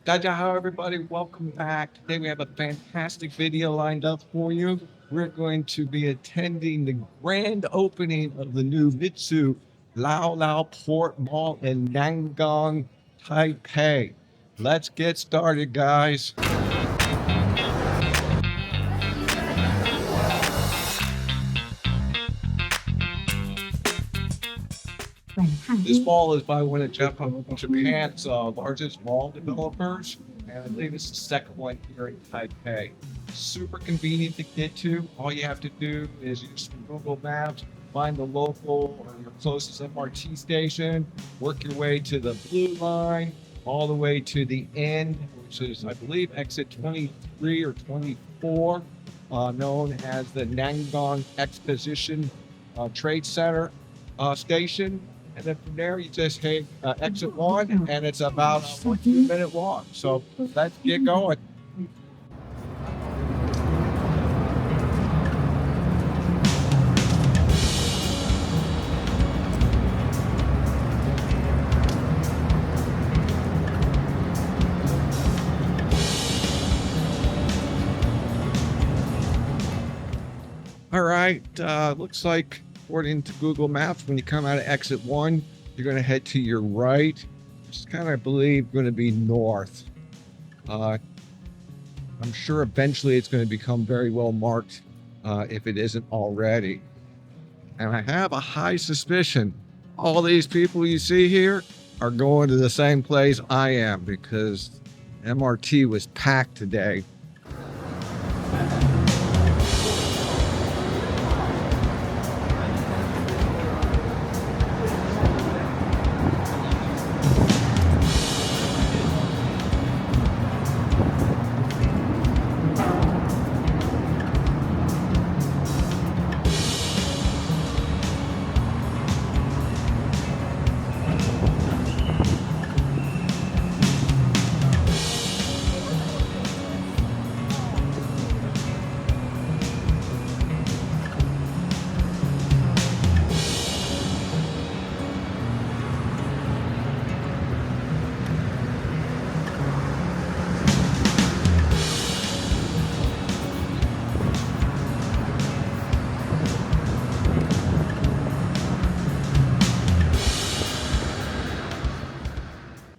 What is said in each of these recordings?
Daja, everybody, welcome back. Today we have a fantastic video lined up for you. We're going to be attending the grand opening of the new Mitsui LaLaport Mall in Nangang, Taipei. Let's get started, guys. This mall is by one of Japan's largest mall developers, and I believe it's the second one here in Taipei. Super convenient to get to. All you have to do is use Google Maps, find the local or your closest MRT station, work your way to the blue line, all the way to the end, which is, I believe, exit 23 or 24, known as the Nangang Exposition Trade Center station. And then from there, you just hit exit one, and it's about a 14-minute walk. So let's get going. All right, looks like according to Google Maps, when you come out of exit one, you're going to head to your right. It's kind of, I believe, going to be north. I'm sure eventually it's going to become very well marked if it isn't already. And I have a high suspicion all these people you see here are going to the same place I am, because MRT was packed today.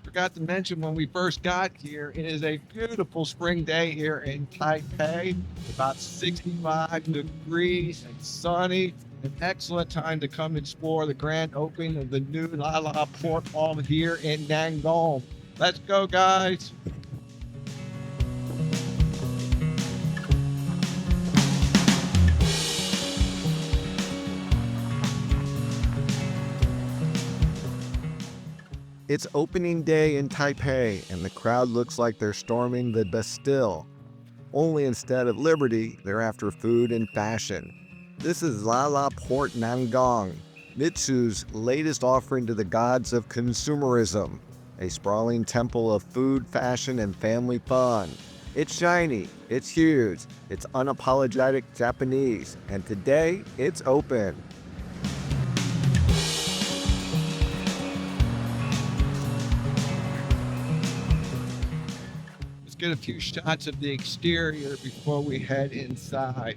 Forgot to mention when we first got here, it is a beautiful spring day here in Taipei. About 65 degrees and sunny. An excellent time to come explore the grand opening of the new LaLaport Mall here in Nangang. Let's go, guys. It's opening day in Taipei, and the crowd looks like they're storming the Bastille. Only instead of liberty, they're after food and fashion. This is LaLaport Nangang, Mitsui's latest offering to the gods of consumerism, a sprawling temple of food, fashion, and family fun. It's shiny, it's huge, it's unapologetic Japanese, and today it's open. Get a few shots of the exterior before we head inside.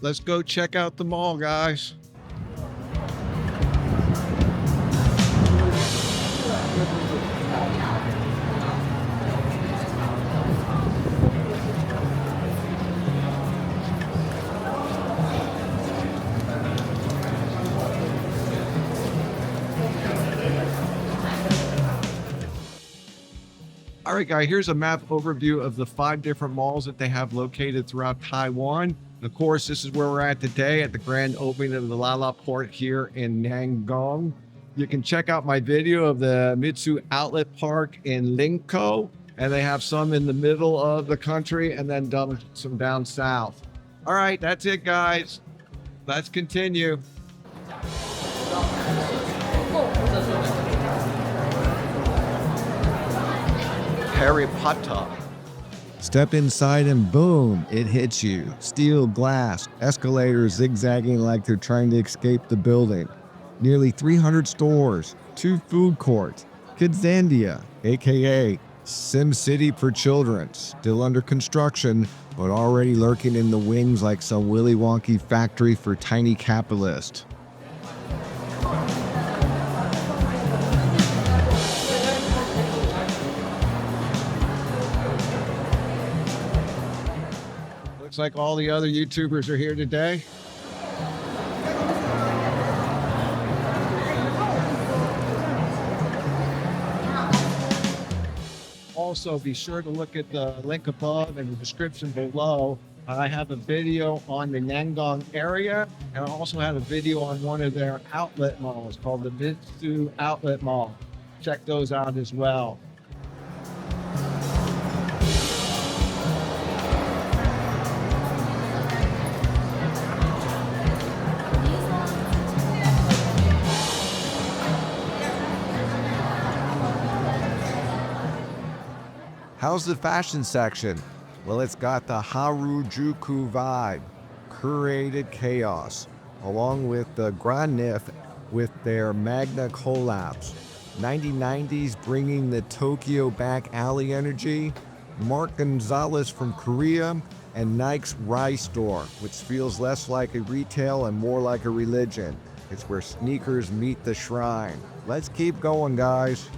Let's go check out the mall, guys. All right, guys, here's a map overview of the 5 different malls that they have located throughout Taiwan. Of course, this is where we're at today at the grand opening of the LaLaport here in Nangang. You can check out my video of the Mitsui Outlet Park in Linkou, and they have some in the middle of the country and then some down south. All right, that's it, guys. Let's continue. Harry Potter. Step inside and boom, it hits you. Steel glass, escalators zigzagging like they're trying to escape the building. Nearly 300 stores, 2 food courts, Kidzandia, aka Sim City for children, still under construction, but already lurking in the wings like some Willy Wonky factory for tiny capitalists. Looks like all the other YouTubers are here today. Also, be sure to look at the link above and the description below. I have a video on the Nangang area, and I also have a video on one of their outlet malls called the Mitsui Outlet Mall. Check those out as well. How's the fashion section? Well, it's got the Harajuku vibe, curated chaos, along with the Grand Nif with their Magna collabs. 9090s bringing the Tokyo back alley energy, Mark Gonzalez from Korea, and Nike's Rai store, which feels less like a retail and more like a religion. It's where sneakers meet the shrine. Let's keep going, guys.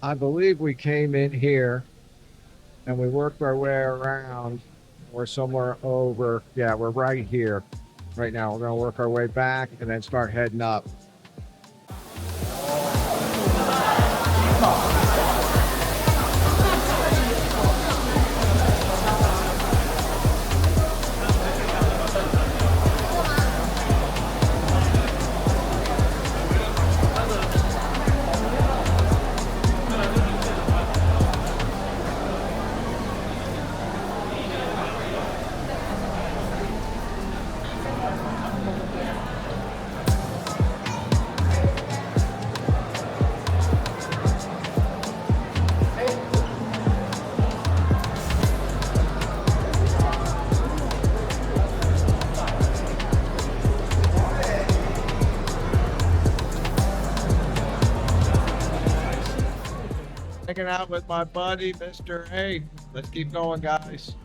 I believe we came in here and we worked our way around. We're somewhere over. Yeah, we're right here. Right now, we're going to work our way back and then start heading up. Hanging out with my buddy, Mr. A. Let's keep going, guys.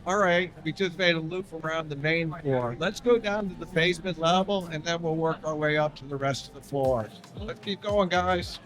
All right, we just made a loop around the main floor. Let's go down to the basement level and then we'll work our way up to the rest of the floors. Let's keep going, guys.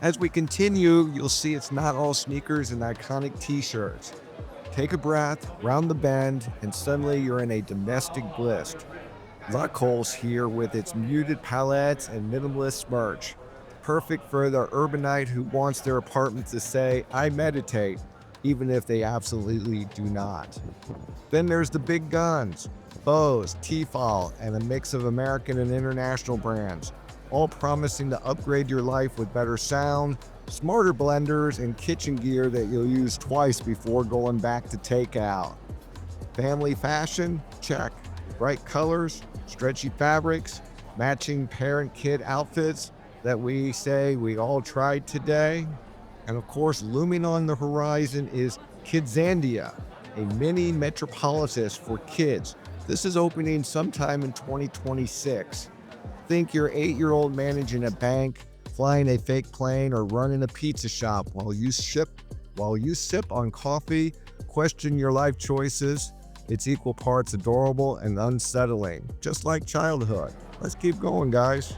As we continue, you'll see it's not all sneakers and iconic t-shirts. Take a breath, round the bend, and suddenly you're in a domestic bliss. LaLaport's here with its muted palettes and minimalist merch. Perfect for the urbanite who wants their apartment to say, I meditate, even if they absolutely do not. Then there's the big guns, Bose, Tefal, and a mix of American and international brands, all promising to upgrade your life with better sound, smarter blenders, and kitchen gear that you'll use twice before going back to takeout. Family fashion? Check. Bright colors, stretchy fabrics, matching parent-kid outfits that we say we all tried today. And of course, looming on the horizon is Kidzandia, a mini metropolis for kids. This is opening sometime in 2026. Think your 8-year-old managing a bank, flying a fake plane, or running a pizza shop while you sip on coffee, question your life choices. It's equal parts adorable and unsettling, just like childhood. Let's keep going, guys.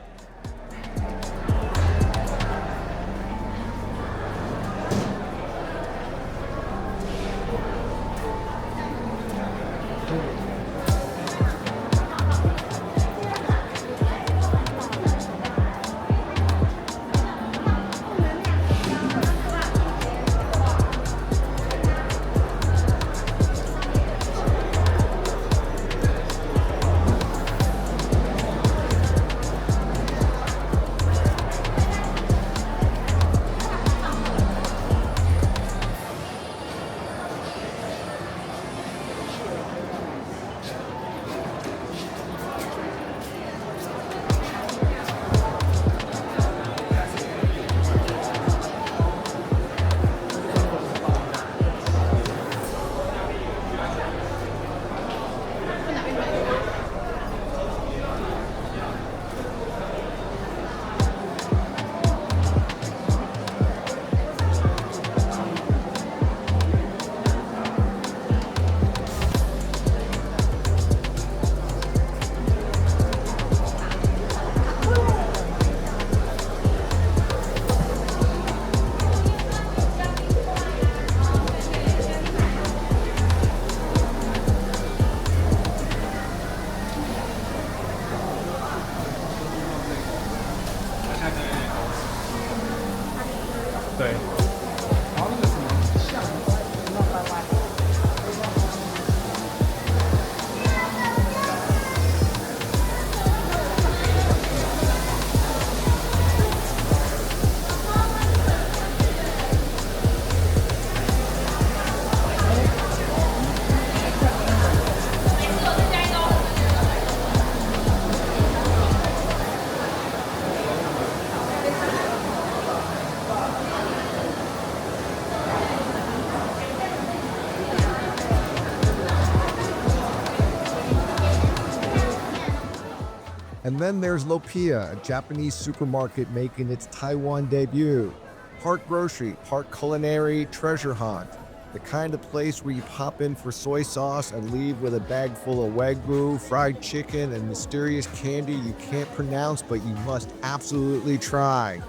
And then there's Lopia, a Japanese supermarket making its Taiwan debut. Part grocery, part culinary treasure hunt. The kind of place where you pop in for soy sauce and leave with a bag full of wagyu, fried chicken, and mysterious candy you can't pronounce but you must absolutely try.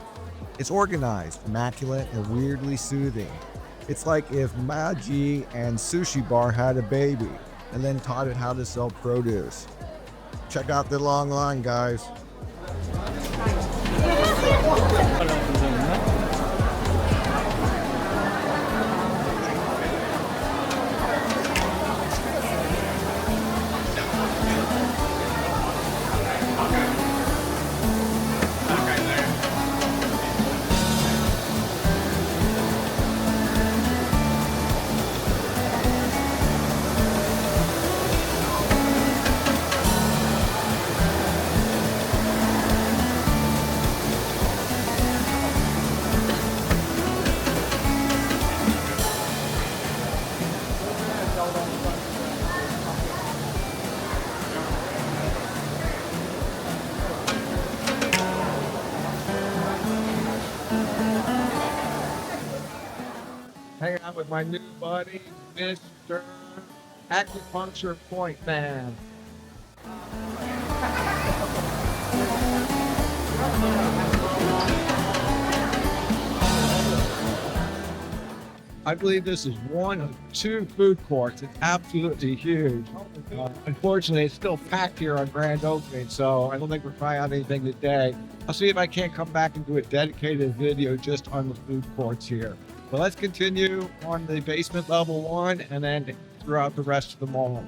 It's organized, immaculate, and weirdly soothing. It's like if Maji and Sushi Bar had a baby and then taught it how to sell produce. Check out the long line, guys. Hanging out with my new buddy, Mr. Acupuncture Point Man. I believe this is one of two food courts. It's absolutely huge. Unfortunately, it's still packed here on grand opening, so I don't think we're trying out anything today. I'll see if I can't come back and do a dedicated video just on the food courts here. But let's continue on the basement level one and then throughout the rest of the mall.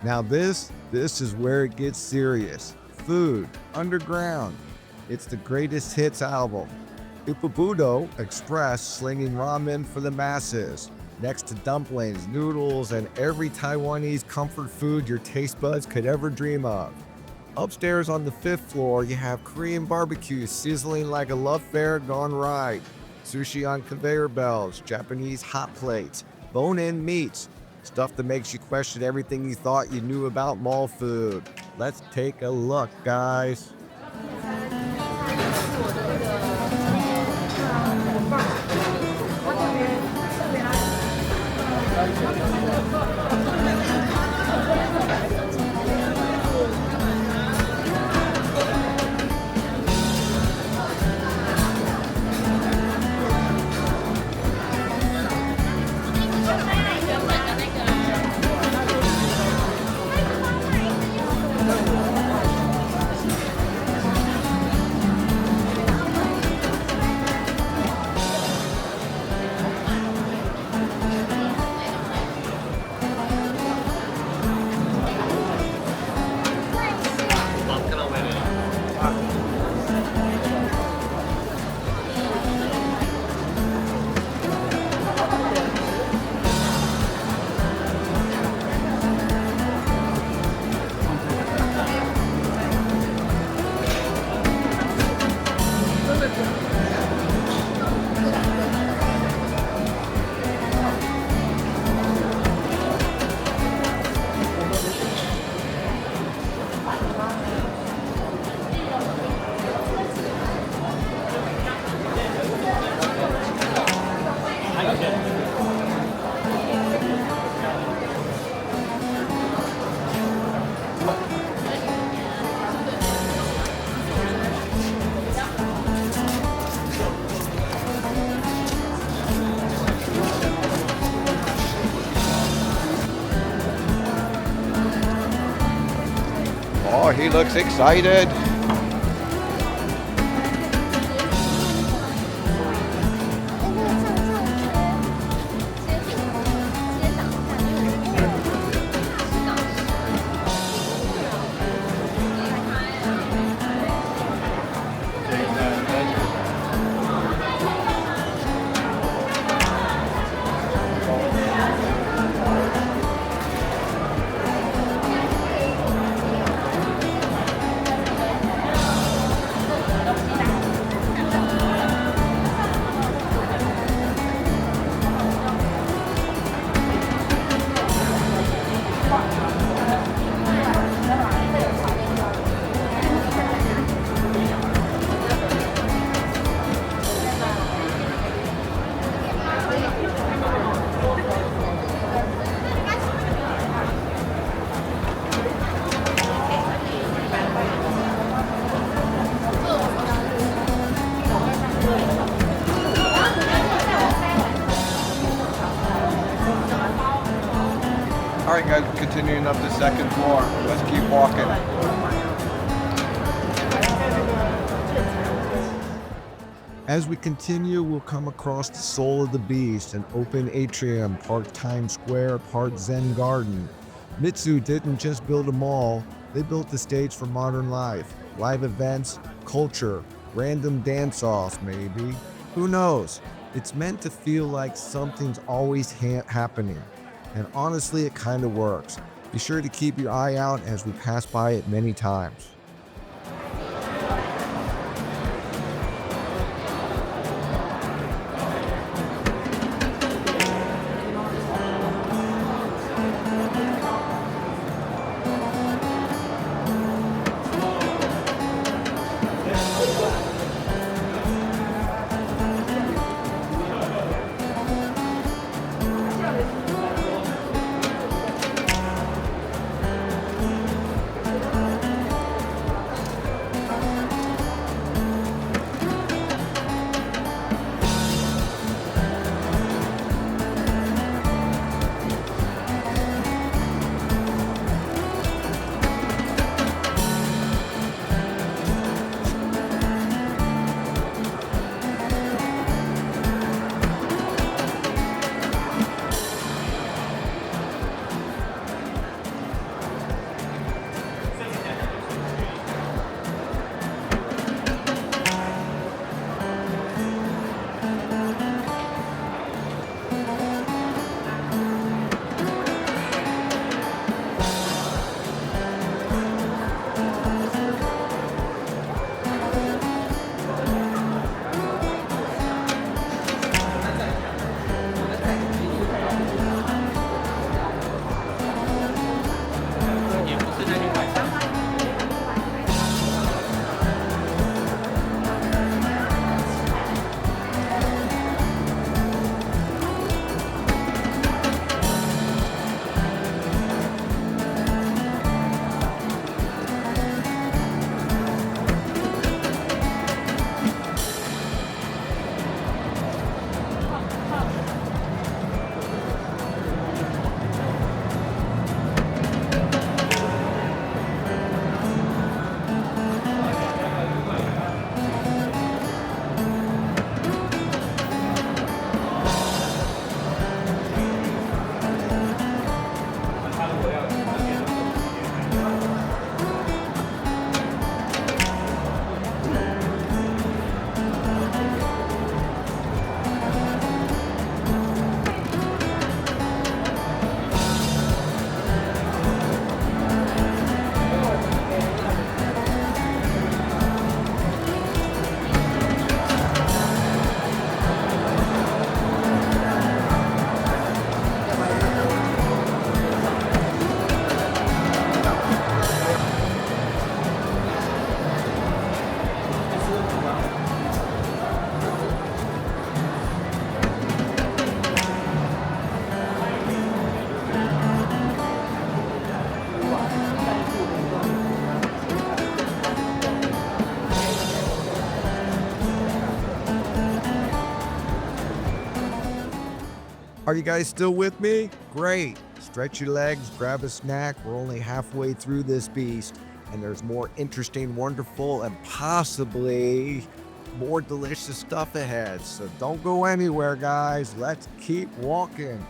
Now this is where it gets serious. Food, underground. It's the greatest hits album. Ipubudo Express slinging ramen for the masses. Next to dumplings, noodles, and every Taiwanese comfort food your taste buds could ever dream of. Upstairs on the 5th floor, you have Korean barbecue sizzling like a love fair gone right. Sushi on conveyor belts, Japanese hot plates, bone-in meats, stuff that makes you question everything you thought you knew about mall food. Let's take a look, guys. Oh, he looks excited. All right, guys, continuing up the 2nd floor. Let's keep walking. As we continue, we'll come across the soul of the beast, an open atrium, part Times Square, part Zen Garden. Mitsui didn't just build a mall, they built the stage for modern life. Live events, culture, random dance-offs maybe. Who knows? It's meant to feel like something's always happening. And honestly, it kind of works. Be sure to keep your eye out as we pass by it many times. Are you guys still with me? Great. Stretch your legs, grab a snack. We're only halfway through this beast, and there's more interesting, wonderful, and possibly more delicious stuff ahead. So don't go anywhere, guys. Let's keep walking.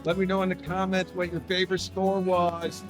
Let me know in the comments what your favorite store was.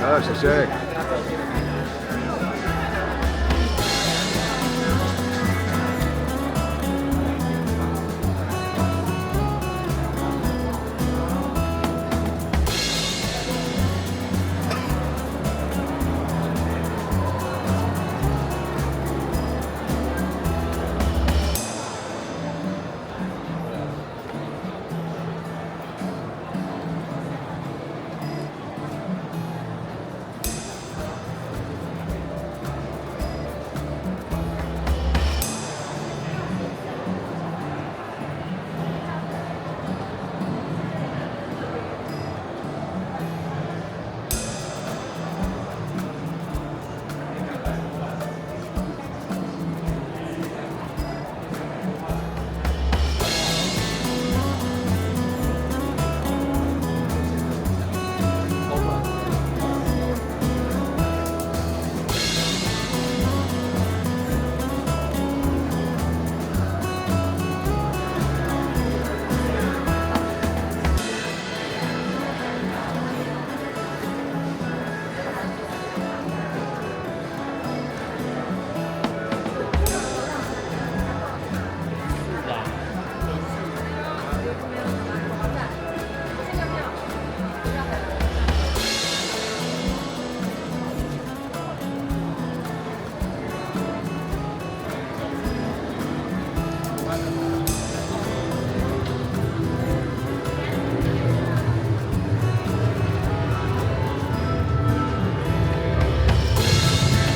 Ah, 谢谢。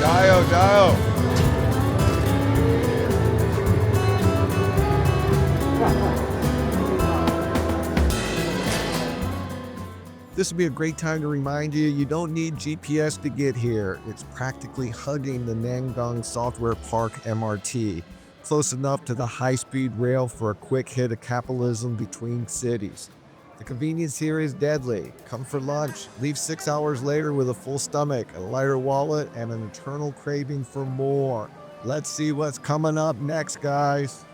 加油加油！ This would be a great time to remind you, you don't need GPS to get here. It's practically hugging the Nangang Software Park MRT, close enough to the high-speed rail for a quick hit of capitalism between cities. The convenience here is deadly. Come for lunch, leave 6 hours later with a full stomach, a lighter wallet, and an eternal craving for more. Let's see what's coming up next, guys.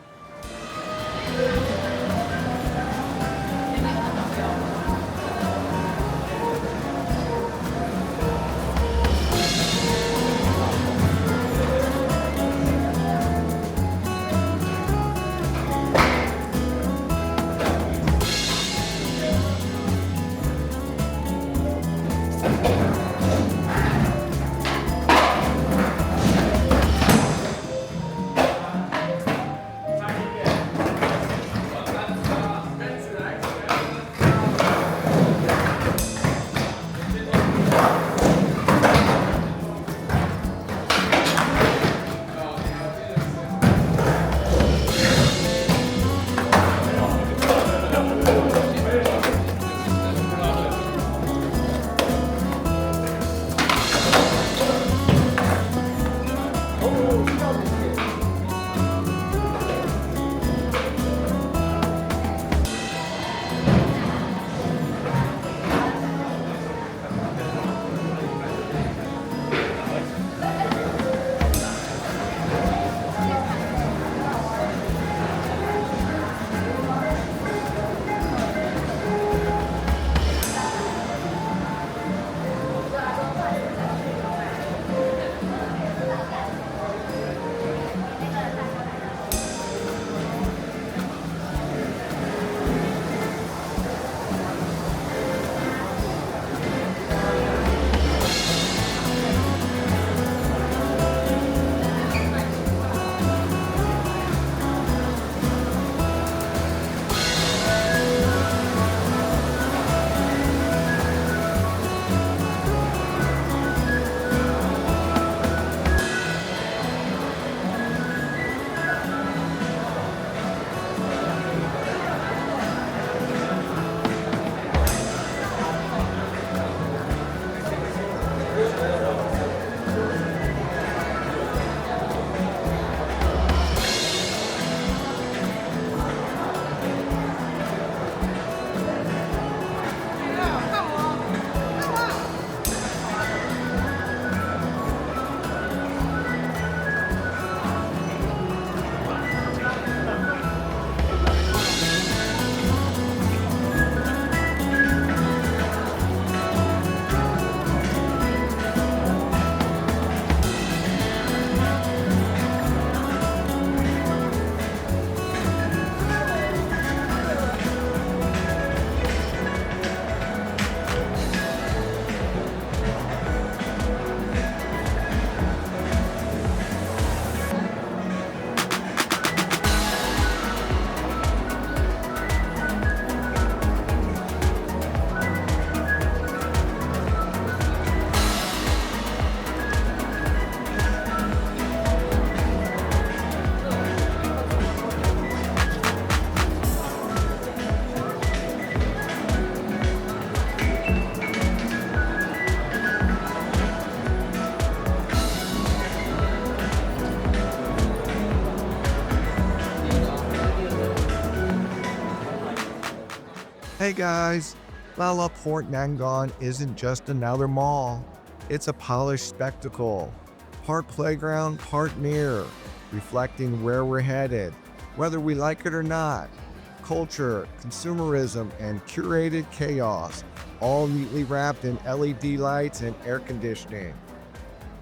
Hey guys, LaLaport Nangang isn't just another mall. It's a polished spectacle. Part playground, part mirror, reflecting where we're headed, whether we like it or not. Culture, consumerism, and curated chaos, all neatly wrapped in LED lights and air conditioning.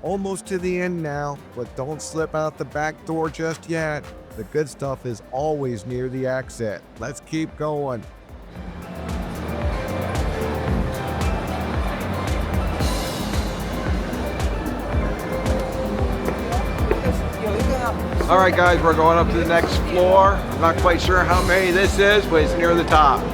Almost to the end now, but don't slip out the back door just yet. The good stuff is always near the exit. Let's keep going. All right, guys, we're going up to the next floor. I'm not quite sure how many this is, but it's near the top.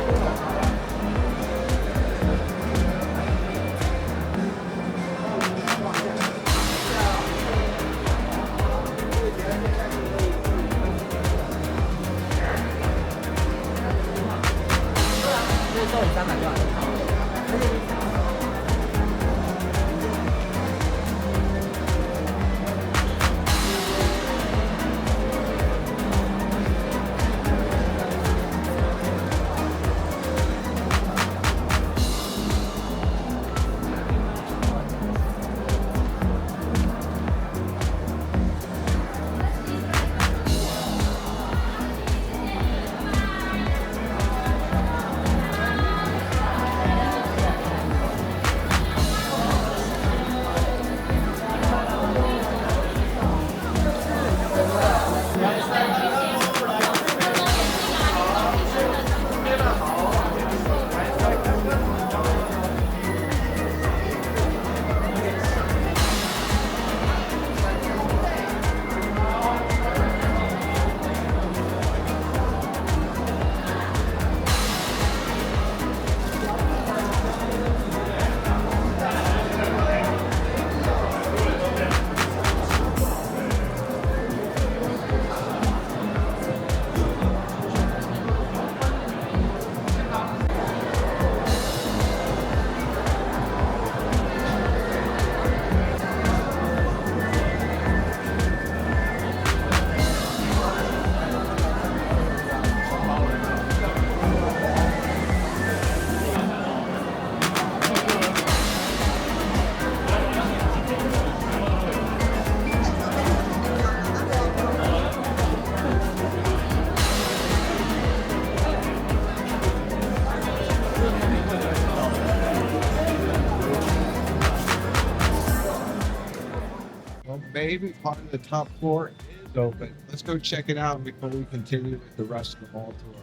Maybe part of the top floor is open. Let's go check it out before we continue with the rest of the mall tour.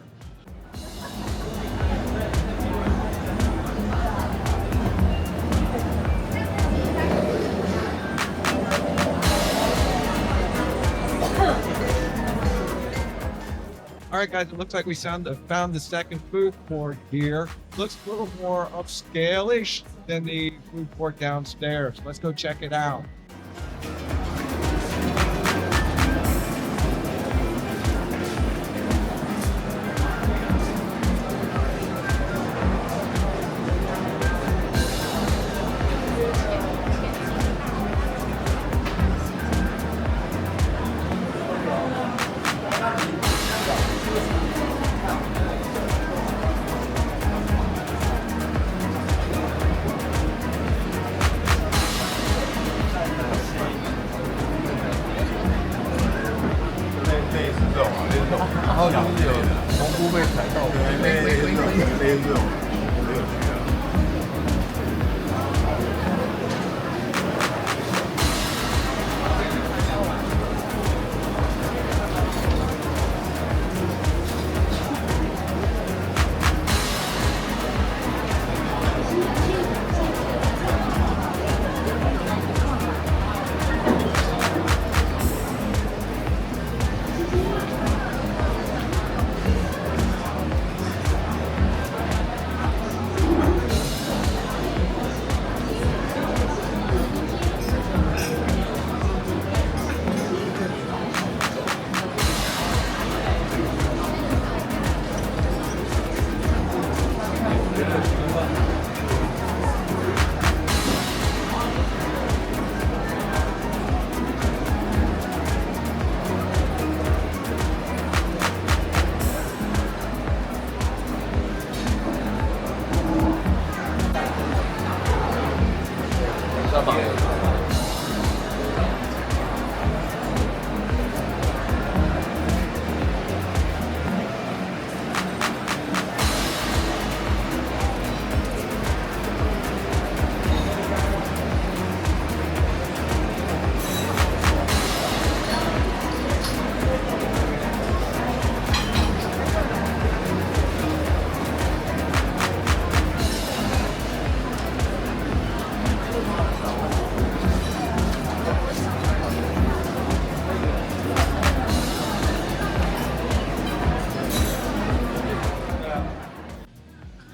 All right, guys, it looks like we found the second food court here. Looks a little more upscale-ish than the food court downstairs. Let's go check it out.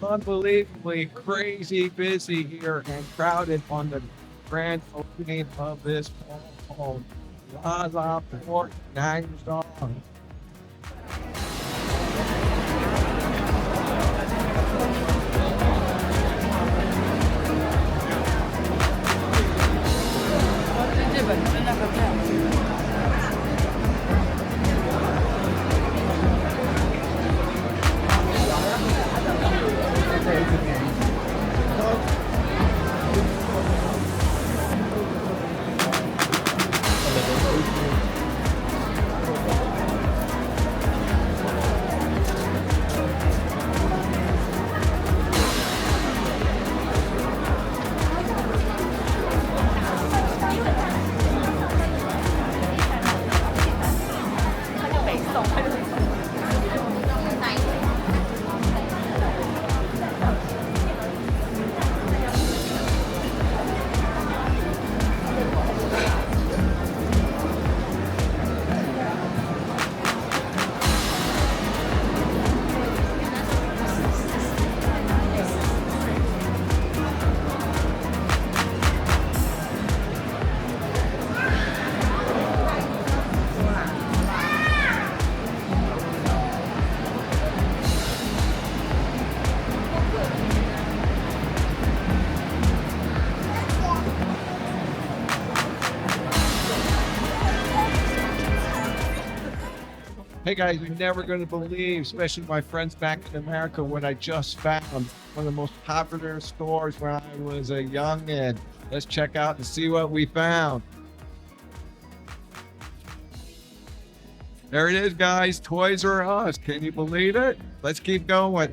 unbelievably crazy busy here and crowded on the grand opening of this mall, LaLaport Nangang. Hey guys, you're never going to believe, especially my friends back in America, what I just found. One of the most popular stores when I was a youngin'. Let's check out and see what we found. There it is, guys. Toys R Us. Can you believe it? Let's keep going.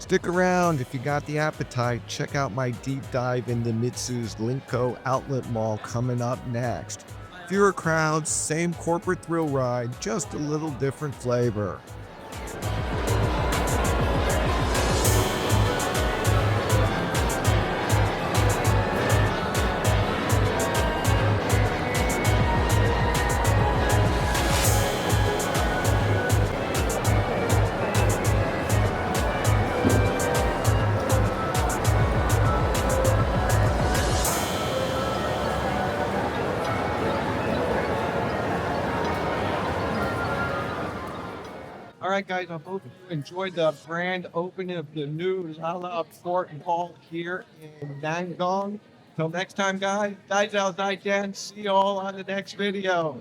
Stick around if you got the appetite. Check out my deep dive into Mitsu's Linko Outlet Mall coming up next. Fewer crowds, same corporate thrill ride, just a little different flavor. All right, guys, I hope you enjoyed the grand opening of the new LaLaport Mall here in Nangang. Till next time, guys, outside, see you all on the next video.